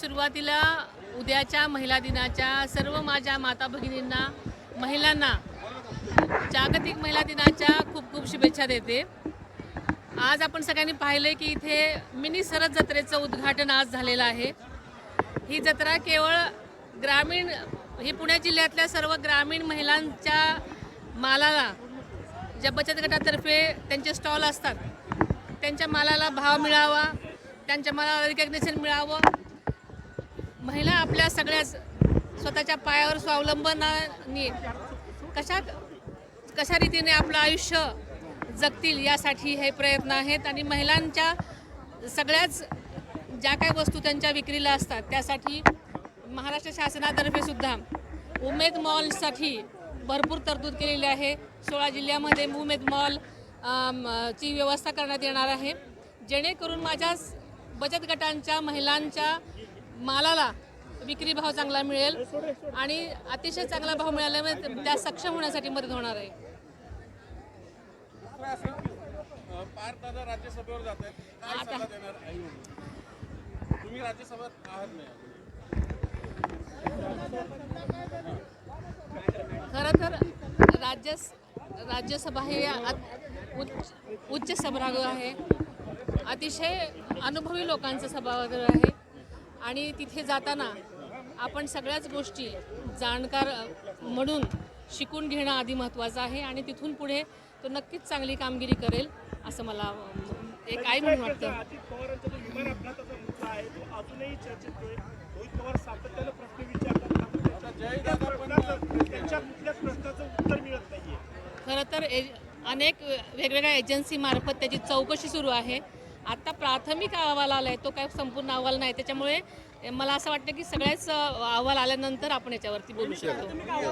सुरुवातीला उद्याच्या महिला दिनाच्या सर्व माझ्या माता भगिनींना, महिलांना जागतिक महिला दिनाच्या खूप खूप शुभेच्छा देते। आज आपण सगळ्यांनी पाहिले की इथे मिनी सरस जत्रेचं उद्घाटन आज झालेलं आहे। ही जत्रा केवळ ग्रामीण ही पुणे जिल्ह्यातल्या सर्व ग्रामीण महिलांच्या मालाला, ज्या बचत गटातर्फे त्यांचे स्टॉल असतात, त्यांच्या मालाला भाव मिळावा, त्यांच्या मालाला रिकग्निशन मिळावं, महिला आपल्या सगळ्या स्वतःच्या पायावर स्वावलंबनाने कशा रीतीने आपलं आयुष्य जगतील यासाठी हे प्रयत्न आहेत। आणि महिलांच्या सगळ्याच ज्या काही वस्तू त्यांच्या विक्रीला असतात त्यासाठी महाराष्ट्र शासनातर्फे सुद्धा उमेद मॉलसाठी भरपूर तरतूद केलेली आहे। 16 जिल्ह्यामध्ये उमेद मॉल ची व्यवस्था करण्यात येणार आहे, जेणेकरून माझ्या बचत गटांच्या महिलांच्या मालाला विक्री भाव चांगला मिळेल आणि अतिशय चांगला भाव मिळाल्यामुळे त्या सक्षम होण्यासाठी मदत होणार आहे। राज्यसभेवर जात आहेत, काय सल्ला देणार आहे? तुम्ही राज्यसभेत आहात नाही? खरं तर राज्यसभा हे उच्च सभागृह आहे, अतिशय अनुभवी लोकांचं सभागृह आहे आणि तिथे जाताना आपण सगळ्याच गोष्टी जाणकार म्हणून शिकून घेणं आधी महत्त्वाचं आहे आणि तिथून पुढे तो नक्कीच चांगली कामगिरी करेल असं मला एक आई म्हणून वाटतं। अजित पवारांचा जो विमान अपघाताचा मुद्दा आहे तो अजूनही चर्चेत आहे। रोहित पवार सातत्यानं प्रश्न विचारतात, त्यांच्या कुठल्याच प्रश्नाचं उत्तर मिळत नाहीये। खरं तर अनेक वेगवेगळ्या एजन्सीमार्फत त्याची चौकशी सुरू आहे। आता प्राथमिक अहवाल आला आहे, तो काय संपूर्ण अहवाल नाही, त्याच्यामुळे मला असं वाटतं की सगळ्याच अहवाल आल्यानंतर आपण याच्यावरती बोलू शकतो।